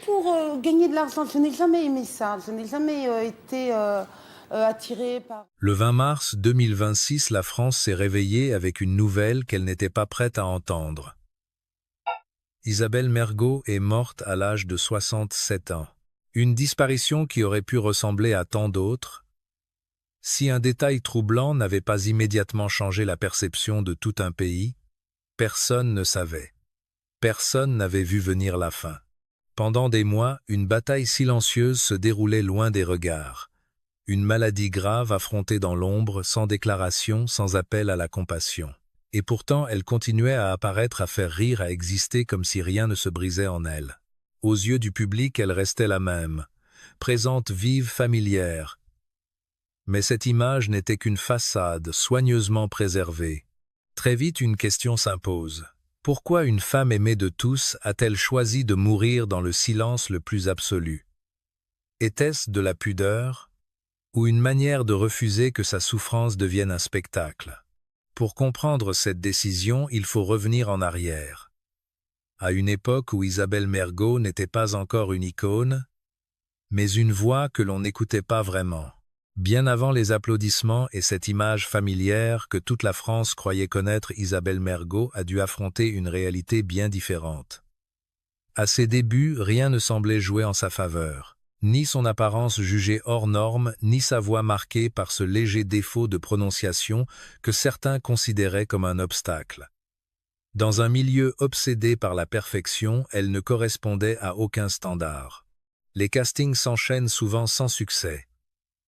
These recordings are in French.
pour gagner de l'argent. Je n'ai jamais aimé ça. Je n'ai jamais été attirée par... Le 20 mars 2026, la France s'est réveillée avec une nouvelle qu'elle n'était pas prête à entendre. Isabelle Mergo est morte à l'âge de 67 ans. Une disparition qui aurait pu ressembler à tant d'autres, si un détail troublant n'avait pas immédiatement changé la perception de tout un pays. Personne ne savait. Personne n'avait vu venir la fin. Pendant des mois, une bataille silencieuse se déroulait loin des regards. Une maladie grave affrontée dans l'ombre, sans déclaration, sans appel à la compassion. Et pourtant, elle continuait à apparaître, à faire rire, à exister comme si rien ne se brisait en elle. Aux yeux du public, elle restait la même, présente, vive, familière. Mais cette image n'était qu'une façade, soigneusement préservée. Très vite, une question s'impose. Pourquoi une femme aimée de tous a-t-elle choisi de mourir dans le silence le plus absolu? Était-ce de la pudeur, ou une manière de refuser que sa souffrance devienne un spectacle? Pour comprendre cette décision, il faut revenir en arrière. À une époque où Isabelle Mergo n'était pas encore une icône, mais une voix que l'on n'écoutait pas vraiment. Bien avant les applaudissements et cette image familière que toute la France croyait connaître, Isabelle Mergo a dû affronter une réalité bien différente. À ses débuts, rien ne semblait jouer en sa faveur. Ni son apparence jugée hors norme, ni sa voix marquée par ce léger défaut de prononciation que certains considéraient comme un obstacle. Dans un milieu obsédé par la perfection, elle ne correspondait à aucun standard. Les castings s'enchaînent souvent sans succès.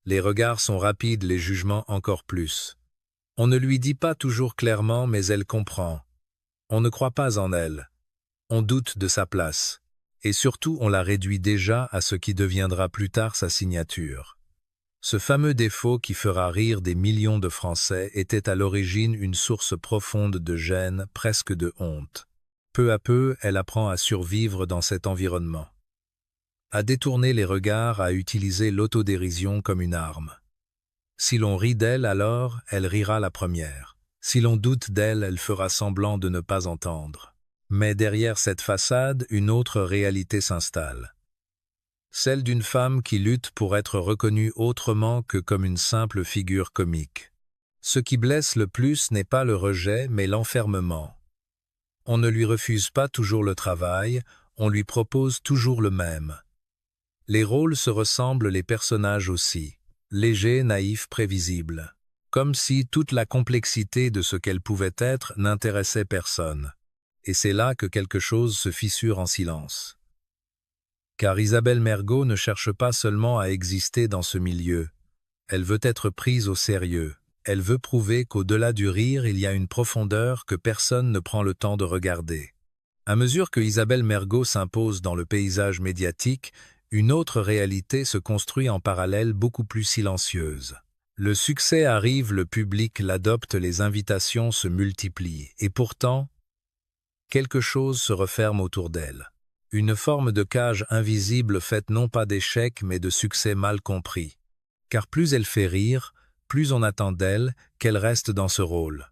Les regards sont rapides, les jugements encore plus. On ne lui dit pas toujours clairement, mais elle comprend. On ne croit pas en elle. On doute de sa place. Et surtout, on la réduit déjà à ce qui deviendra plus tard sa signature. Ce fameux défaut qui fera rire des millions de Français était à l'origine une source profonde de gêne, presque de honte. Peu à peu, elle apprend à survivre dans cet environnement. À détourner les regards, à utiliser l'autodérision comme une arme. Si l'on rit d'elle, alors, elle rira la première. Si l'on doute d'elle, elle fera semblant de ne pas entendre. Mais derrière cette façade, une autre réalité s'installe. Celle d'une femme qui lutte pour être reconnue autrement que comme une simple figure comique. Ce qui blesse le plus n'est pas le rejet, mais l'enfermement. On ne lui refuse pas toujours le travail, on lui propose toujours le même. Les rôles se ressemblent, les personnages aussi. Légers, naïfs, prévisibles. Comme si toute la complexité de ce qu'elle pouvait être n'intéressait personne. Et c'est là que quelque chose se fissure en silence. Car Isabelle Mergo ne cherche pas seulement à exister dans ce milieu. Elle veut être prise au sérieux. Elle veut prouver qu'au-delà du rire, il y a une profondeur que personne ne prend le temps de regarder. À mesure que Isabelle Mergo s'impose dans le paysage médiatique, une autre réalité se construit en parallèle beaucoup plus silencieuse. Le succès arrive, le public l'adopte, les invitations se multiplient. Et pourtant, quelque chose se referme autour d'elle. Une forme de cage invisible faite non pas d'échecs mais de succès mal compris. Car plus elle fait rire, plus on attend d'elle qu'elle reste dans ce rôle.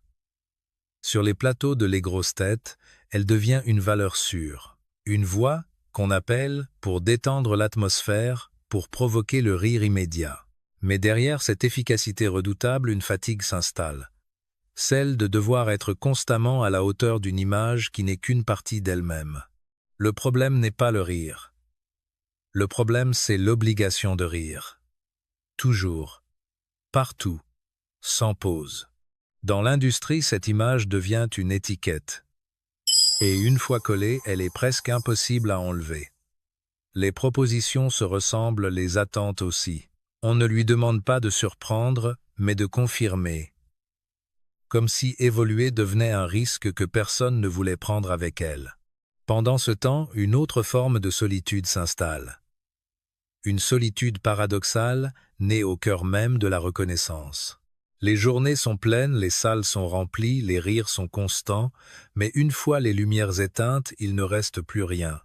Sur les plateaux de Les Grosses Têtes, elle devient une valeur sûre. Une voix qu'on appelle pour détendre l'atmosphère, pour provoquer le rire immédiat. Mais derrière cette efficacité redoutable, une fatigue s'installe. Celle de devoir être constamment à la hauteur d'une image qui n'est qu'une partie d'elle-même. Le problème n'est pas le rire. Le problème, c'est l'obligation de rire. Toujours. Partout. Sans pause. Dans l'industrie, cette image devient une étiquette. Et une fois collée, elle est presque impossible à enlever. Les propositions se ressemblent, les attentes aussi. On ne lui demande pas de surprendre, mais de confirmer. Comme si évoluer devenait un risque que personne ne voulait prendre avec elle. Pendant ce temps, une autre forme de solitude s'installe. Une solitude paradoxale, née au cœur même de la reconnaissance. Les journées sont pleines, les salles sont remplies, les rires sont constants, mais une fois les lumières éteintes, il ne reste plus rien.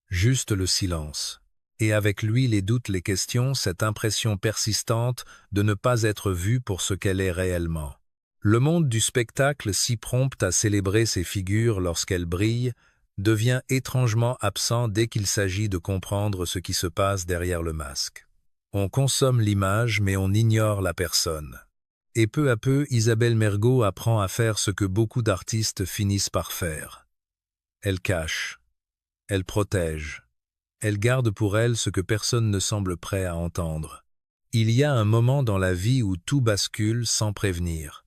Juste le silence. Et avec lui les doutes, les questions, cette impression persistante de ne pas être vue pour ce qu'elle est réellement. Le monde du spectacle, si prompt à célébrer ses figures lorsqu'elles brillent, devient étrangement absent dès qu'il s'agit de comprendre ce qui se passe derrière le masque. On consomme l'image mais on ignore la personne. Et peu à peu, Isabelle Mergo apprend à faire ce que beaucoup d'artistes finissent par faire. Elle cache, elle protège, elle garde pour elle ce que personne ne semble prêt à entendre. Il y a un moment dans la vie où tout bascule sans prévenir.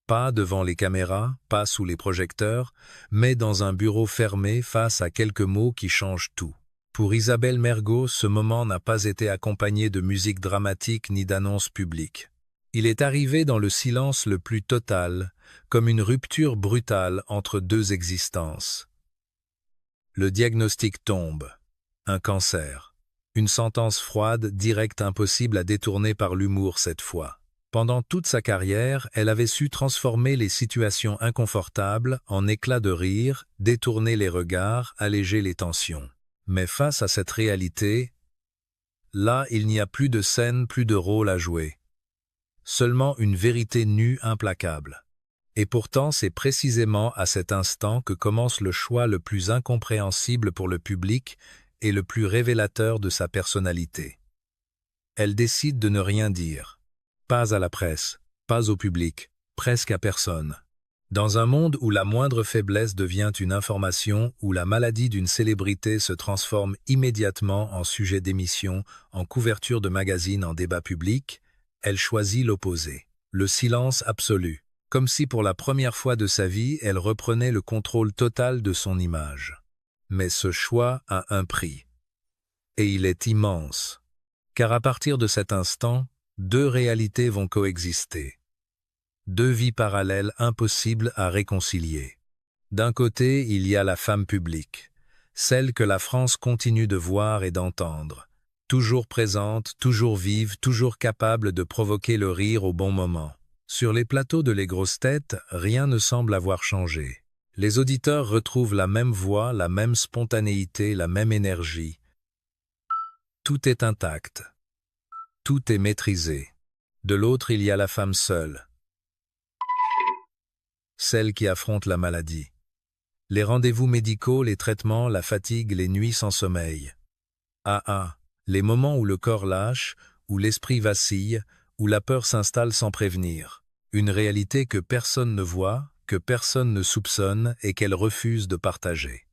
Pas devant les caméras, pas sous les projecteurs, mais dans un bureau fermé face à quelques mots qui changent tout. Pour Isabelle Mergo, ce moment n'a pas été accompagné de musique dramatique ni d'annonces publiques. Il est arrivé dans le silence le plus total, comme une rupture brutale entre deux existences. Le diagnostic tombe. Un cancer. Une sentence froide, directe, impossible à détourner par l'humour cette fois. Pendant toute sa carrière, elle avait su transformer les situations inconfortables en éclats de rire, détourner les regards, alléger les tensions. Mais face à cette réalité, là, il n'y a plus de scène, plus de rôle à jouer. Seulement une vérité nue, implacable. Et pourtant, c'est précisément à cet instant que commence le choix le plus incompréhensible pour le public et le plus révélateur de sa personnalité. Elle décide de ne rien dire. Pas à la presse, pas au public, presque à personne. Dans un monde où la moindre faiblesse devient une information, où la maladie d'une célébrité se transforme immédiatement en sujet d'émission, en couverture de magazine, en débat public, elle choisit l'opposé, le silence absolu, comme si pour la première fois de sa vie, elle reprenait le contrôle total de son image. Mais ce choix a un prix. Et il est immense. Car à partir de cet instant, deux réalités vont coexister. Deux vies parallèles impossibles à réconcilier. D'un côté, il y a la femme publique, celle que la France continue de voir et d'entendre, toujours présente, toujours vive, toujours capable de provoquer le rire au bon moment. Sur les plateaux de Les Grosses Têtes, rien ne semble avoir changé. Les auditeurs retrouvent la même voix, la même spontanéité, la même énergie. Tout est intact. Tout est maîtrisé. De l'autre, il y a la femme seule. Celle qui affronte la maladie. Les rendez-vous médicaux, les traitements, la fatigue, les nuits sans sommeil. Les moments où le corps lâche, où l'esprit vacille, où la peur s'installe sans prévenir. Une réalité que personne ne voit, que personne ne soupçonne et qu'elle refuse de partager.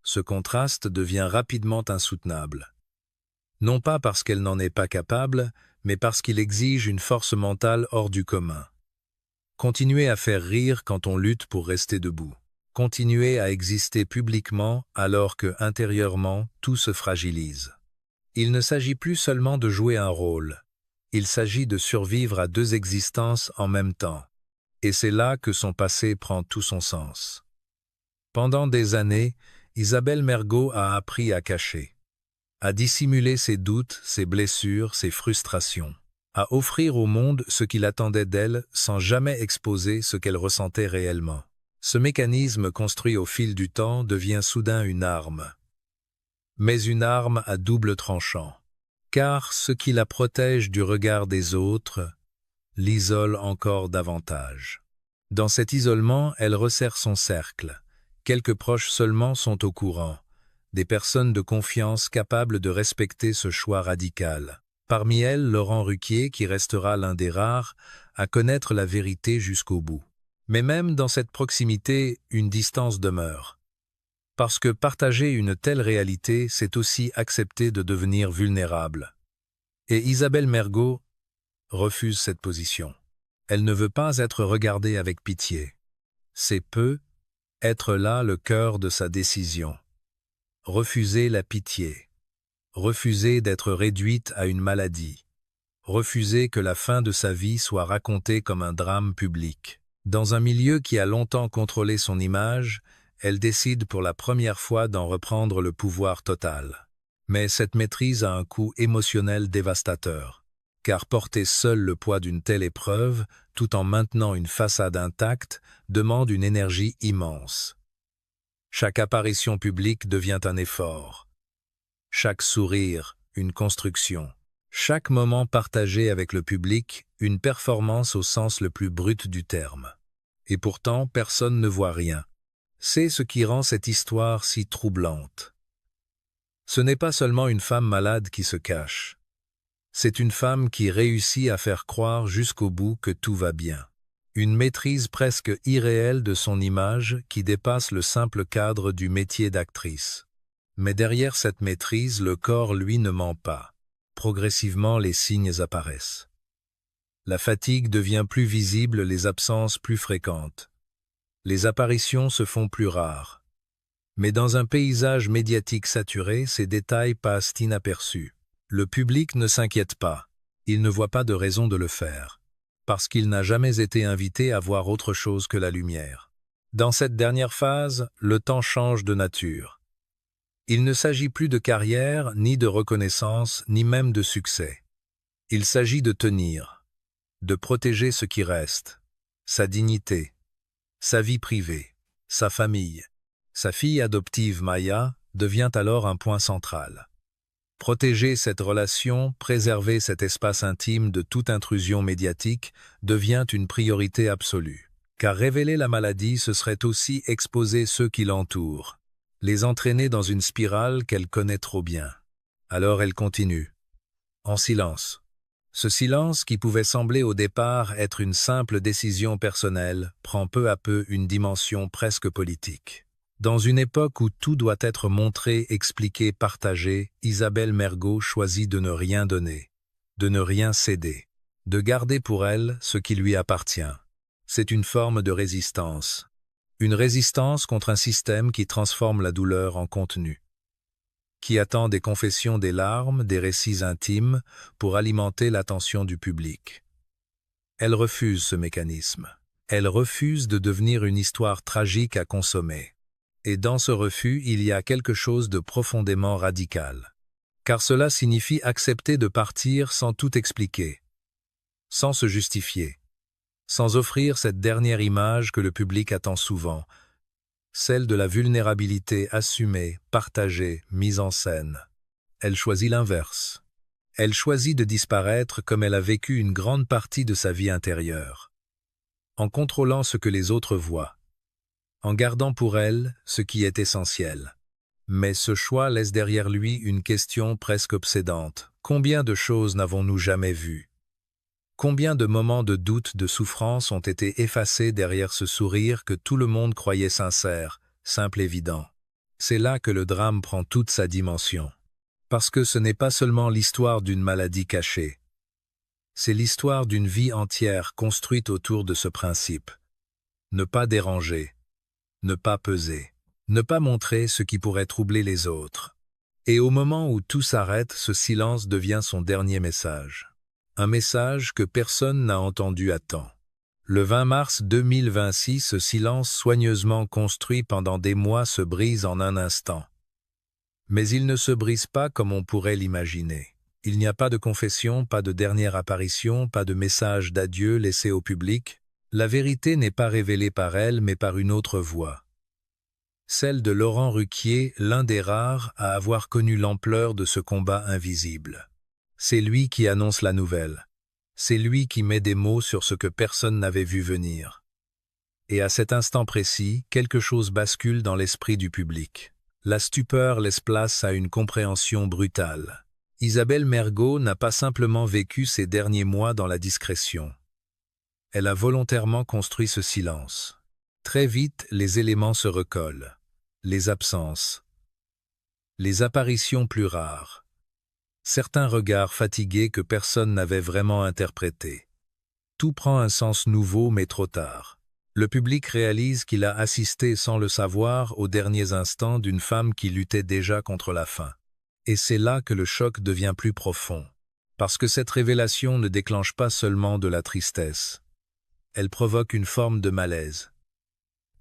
Ce contraste devient rapidement insoutenable. Non pas parce qu'elle n'en est pas capable, mais parce qu'il exige une force mentale hors du commun. Continuer à faire rire quand on lutte pour rester debout. Continuer à exister publiquement alors que, intérieurement, tout se fragilise. Il ne s'agit plus seulement de jouer un rôle. Il s'agit de survivre à deux existences en même temps. Et c'est là que son passé prend tout son sens. Pendant des années, Isabelle Mergo a appris à cacher, à dissimuler ses doutes, ses blessures, ses frustrations, à offrir au monde ce qu'il attendait d'elle sans jamais exposer ce qu'elle ressentait réellement. Ce mécanisme construit au fil du temps devient soudain une arme. Mais une arme à double tranchant. Car ce qui la protège du regard des autres l'isole encore davantage. Dans cet isolement, elle resserre son cercle. Quelques proches seulement sont au courant. Des personnes de confiance capables de respecter ce choix radical. Parmi elles, Laurent Ruquier, qui restera l'un des rares à connaître la vérité jusqu'au bout. Mais même dans cette proximité, une distance demeure. Parce que partager une telle réalité, c'est aussi accepter de devenir vulnérable. Et Isabelle Mergo refuse cette position. Elle ne veut pas être regardée avec pitié. C'est être là le cœur de sa décision. Refuser la pitié. Refuser d'être réduite à une maladie. Refuser que la fin de sa vie soit racontée comme un drame public. Dans un milieu qui a longtemps contrôlé son image, elle décide pour la première fois d'en reprendre le pouvoir total. Mais cette maîtrise a un coût émotionnel dévastateur. Car porter seul le poids d'une telle épreuve, tout en maintenant une façade intacte, demande une énergie immense. Chaque apparition publique devient un effort. Chaque sourire, une construction. Chaque moment partagé avec le public, une performance au sens le plus brut du terme. Et pourtant, personne ne voit rien. C'est ce qui rend cette histoire si troublante. Ce n'est pas seulement une femme malade qui se cache. C'est une femme qui réussit à faire croire jusqu'au bout que tout va bien. Une maîtrise presque irréelle de son image qui dépasse le simple cadre du métier d'actrice. Mais derrière cette maîtrise, le corps, lui, ne ment pas. Progressivement, les signes apparaissent. La fatigue devient plus visible, les absences plus fréquentes. Les apparitions se font plus rares. Mais dans un paysage médiatique saturé, ces détails passent inaperçus. Le public ne s'inquiète pas. Il ne voit pas de raison de le faire. Parce qu'il n'a jamais été invité à voir autre chose que la lumière. Dans cette dernière phase, le temps change de nature. Il ne s'agit plus de carrière, ni de reconnaissance, ni même de succès. Il s'agit de tenir, de protéger ce qui reste, sa dignité, sa vie privée, sa famille. Sa fille adoptive Maya devient alors un point central. Protéger cette relation, préserver cet espace intime de toute intrusion médiatique devient une priorité absolue. Car révéler la maladie, ce serait aussi exposer ceux qui l'entourent, les entraîner dans une spirale qu'elle connaît trop bien. Alors elle continue, en silence. Ce silence qui pouvait sembler au départ être une simple décision personnelle prend peu à peu une dimension presque politique. Dans une époque où tout doit être montré, expliqué, partagé, Isabelle Mergo choisit de ne rien donner, de ne rien céder, de garder pour elle ce qui lui appartient. C'est une forme de résistance. Une résistance contre un système qui transforme la douleur en contenu, qui attend des confessions, des larmes, des récits intimes pour alimenter l'attention du public. Elle refuse ce mécanisme. Elle refuse de devenir une histoire tragique à consommer. Et dans ce refus, il y a quelque chose de profondément radical. Car cela signifie accepter de partir sans tout expliquer, sans se justifier, sans offrir cette dernière image que le public attend souvent, celle de la vulnérabilité assumée, partagée, mise en scène. Elle choisit l'inverse. Elle choisit de disparaître comme elle a vécu une grande partie de sa vie intérieure, en contrôlant ce que les autres voient, en gardant pour elle ce qui est essentiel. Mais ce choix laisse derrière lui une question presque obsédante. Combien de choses n'avons-nous jamais vues? Combien de moments de doute, de souffrance ont été effacés derrière ce sourire que tout le monde croyait sincère, simple, évident? C'est là que le drame prend toute sa dimension. Parce que ce n'est pas seulement l'histoire d'une maladie cachée. C'est l'histoire d'une vie entière construite autour de ce principe. Ne pas déranger. Ne pas peser, ne pas montrer ce qui pourrait troubler les autres. Et au moment où tout s'arrête, ce silence devient son dernier message. Un message que personne n'a entendu à temps. Le 20 mars 2026, ce silence soigneusement construit pendant des mois se brise en un instant. Mais il ne se brise pas comme on pourrait l'imaginer. Il n'y a pas de confession, pas de dernière apparition, pas de message d'adieu laissé au public. La vérité n'est pas révélée par elle, mais par une autre voix. Celle de Laurent Ruquier, l'un des rares à avoir connu l'ampleur de ce combat invisible. C'est lui qui annonce la nouvelle. C'est lui qui met des mots sur ce que personne n'avait vu venir. Et à cet instant précis, quelque chose bascule dans l'esprit du public. La stupeur laisse place à une compréhension brutale. Isabelle Mergo n'a pas simplement vécu ces derniers mois dans la discrétion. Elle a volontairement construit ce silence. Très vite, les éléments se recollent. Les absences. Les apparitions plus rares. Certains regards fatigués que personne n'avait vraiment interprétés. Tout prend un sens nouveau mais trop tard. Le public réalise qu'il a assisté sans le savoir aux derniers instants d'une femme qui luttait déjà contre la faim. Et c'est là que le choc devient plus profond. Parce que cette révélation ne déclenche pas seulement de la tristesse. Elle provoque une forme de malaise.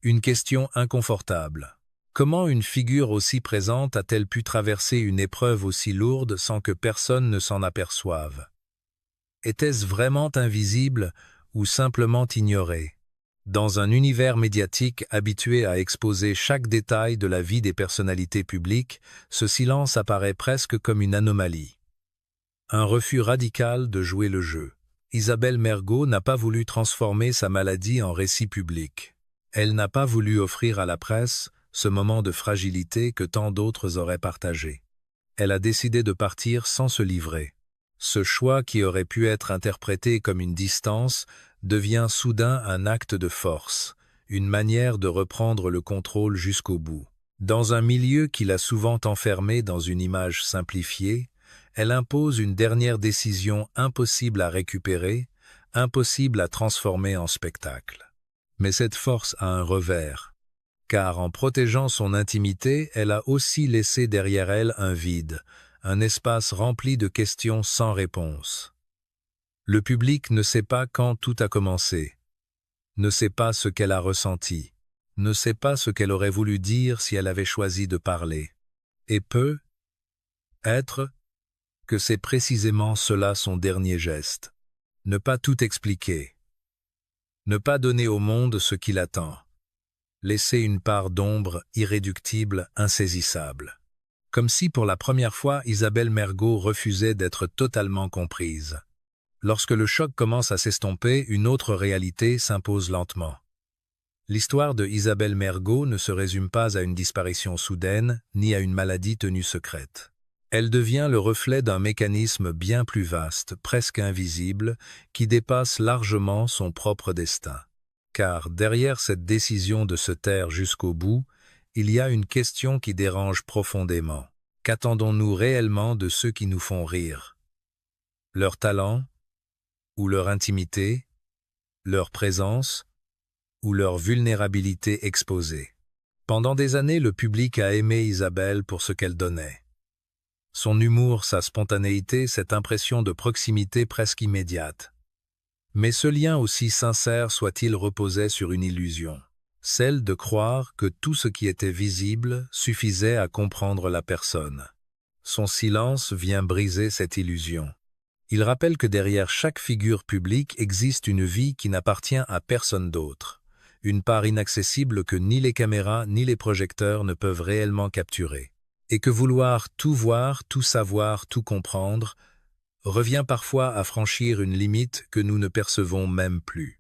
Une question inconfortable. Comment une figure aussi présente a-t-elle pu traverser une épreuve aussi lourde sans que personne ne s'en aperçoive? Était-ce vraiment invisible ou simplement ignoré? Dans un univers médiatique habitué à exposer chaque détail de la vie des personnalités publiques, ce silence apparaît presque comme une anomalie. Un refus radical de jouer le jeu. Isabelle Mergo n'a pas voulu transformer sa maladie en récit public. Elle n'a pas voulu offrir à la presse ce moment de fragilité que tant d'autres auraient partagé. Elle a décidé de partir sans se livrer. Ce choix qui aurait pu être interprété comme une distance devient soudain un acte de force, une manière de reprendre le contrôle jusqu'au bout. Dans un milieu qui l'a souvent enfermée dans une image simplifiée, elle impose une dernière décision impossible à récupérer, impossible à transformer en spectacle. Mais cette force a un revers, car en protégeant son intimité, elle a aussi laissé derrière elle un vide, un espace rempli de questions sans réponse. Le public ne sait pas quand tout a commencé, ne sait pas ce qu'elle a ressenti, ne sait pas ce qu'elle aurait voulu dire si elle avait choisi de parler. Et peut être que c'est précisément cela son dernier geste. Ne pas tout expliquer. Ne pas donner au monde ce qu'il attend. Laisser une part d'ombre irréductible, insaisissable. Comme si pour la première fois Isabelle Mergo refusait d'être totalement comprise. Lorsque le choc commence à s'estomper, une autre réalité s'impose lentement. L'histoire de Isabelle Mergo ne se résume pas à une disparition soudaine, ni à une maladie tenue secrète. Elle devient le reflet d'un mécanisme bien plus vaste, presque invisible, qui dépasse largement son propre destin. Car derrière cette décision de se taire jusqu'au bout, il y a une question qui dérange profondément. Qu'attendons-nous réellement de ceux qui nous font rire? Leur talent? Ou leur intimité? Leur présence? Ou leur vulnérabilité exposée? Pendant des années, le public a aimé Isabelle pour ce qu'elle donnait. Son humour, sa spontanéité, cette impression de proximité presque immédiate. Mais ce lien aussi sincère soit-il reposait sur une illusion, celle de croire que tout ce qui était visible suffisait à comprendre la personne. Son silence vient briser cette illusion. Il rappelle que derrière chaque figure publique existe une vie qui n'appartient à personne d'autre, une part inaccessible que ni les caméras ni les projecteurs ne peuvent réellement capturer. Et que vouloir tout voir, tout savoir, tout comprendre, revient parfois à franchir une limite que nous ne percevons même plus.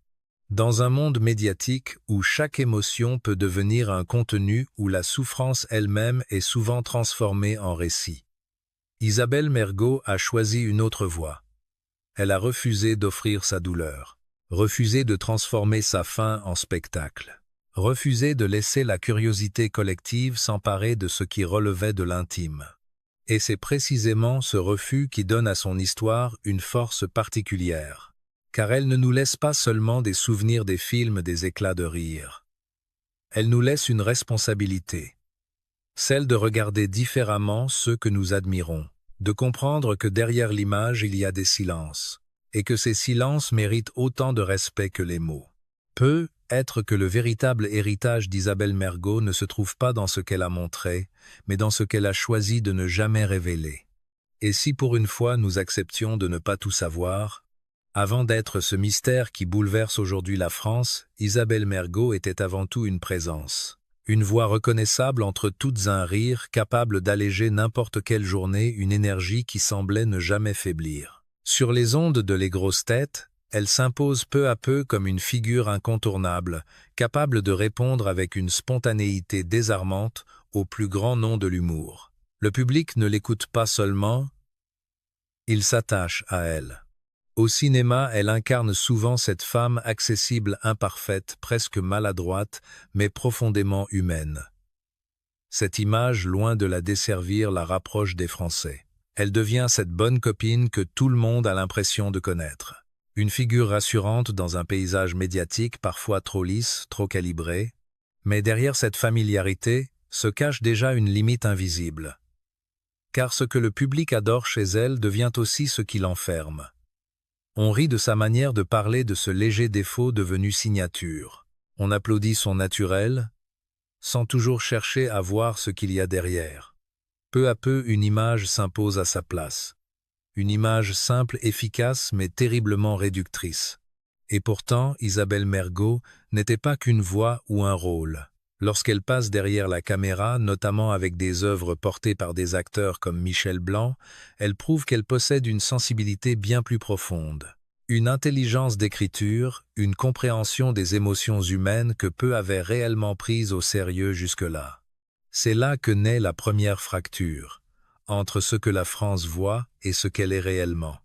Dans un monde médiatique où chaque émotion peut devenir un contenu où la souffrance elle-même est souvent transformée en récit, Isabelle Mergo a choisi une autre voie. Elle a refusé d'offrir sa douleur, refusé de transformer sa faim en spectacle, refusé de laisser la curiosité collective s'emparer de ce qui relevait de l'intime. Et c'est précisément ce refus qui donne à son histoire une force particulière, car elle ne nous laisse pas seulement des souvenirs des films, des éclats de rire. Elle nous laisse une responsabilité, celle de regarder différemment ceux que nous admirons, de comprendre que derrière l'image il y a des silences, et que ces silences méritent autant de respect que les mots. Peut être que le véritable héritage d'Isabelle Mergo ne se trouve pas dans ce qu'elle a montré, mais dans ce qu'elle a choisi de ne jamais révéler. Et si pour une fois nous acceptions de ne pas tout savoir, avant d'être ce mystère qui bouleverse aujourd'hui la France, Isabelle Mergo était avant tout une présence. Une voix reconnaissable entre toutes, un rire capable d'alléger n'importe quelle journée, une énergie qui semblait ne jamais faiblir. Sur les ondes de Les Grosses Têtes, elle s'impose peu à peu comme une figure incontournable, capable de répondre avec une spontanéité désarmante au plus grand nom de l'humour. Le public ne l'écoute pas seulement, il s'attache à elle. Au cinéma, elle incarne souvent cette femme accessible, imparfaite, presque maladroite, mais profondément humaine. Cette image, loin de la desservir, la rapproche des Français. Elle devient cette bonne copine que tout le monde a l'impression de connaître. Une figure rassurante dans un paysage médiatique parfois trop lisse, trop calibré. Mais derrière cette familiarité se cache déjà une limite invisible. Car ce que le public adore chez elle devient aussi ce qui l'enferme. On rit de sa manière de parler, de ce léger défaut devenu signature. On applaudit son naturel, sans toujours chercher à voir ce qu'il y a derrière. Peu à peu, une image s'impose à sa place. Une image simple, efficace, mais terriblement réductrice. Et pourtant, Isabelle Mergo n'était pas qu'une voix ou un rôle. Lorsqu'elle passe derrière la caméra, notamment avec des œuvres portées par des acteurs comme Michel Blanc, elle prouve qu'elle possède une sensibilité bien plus profonde. Une intelligence d'écriture, une compréhension des émotions humaines que peu avaient réellement prises au sérieux jusque-là. C'est là que naît la première fracture, entre ce que la France voit et ce qu'elle est réellement.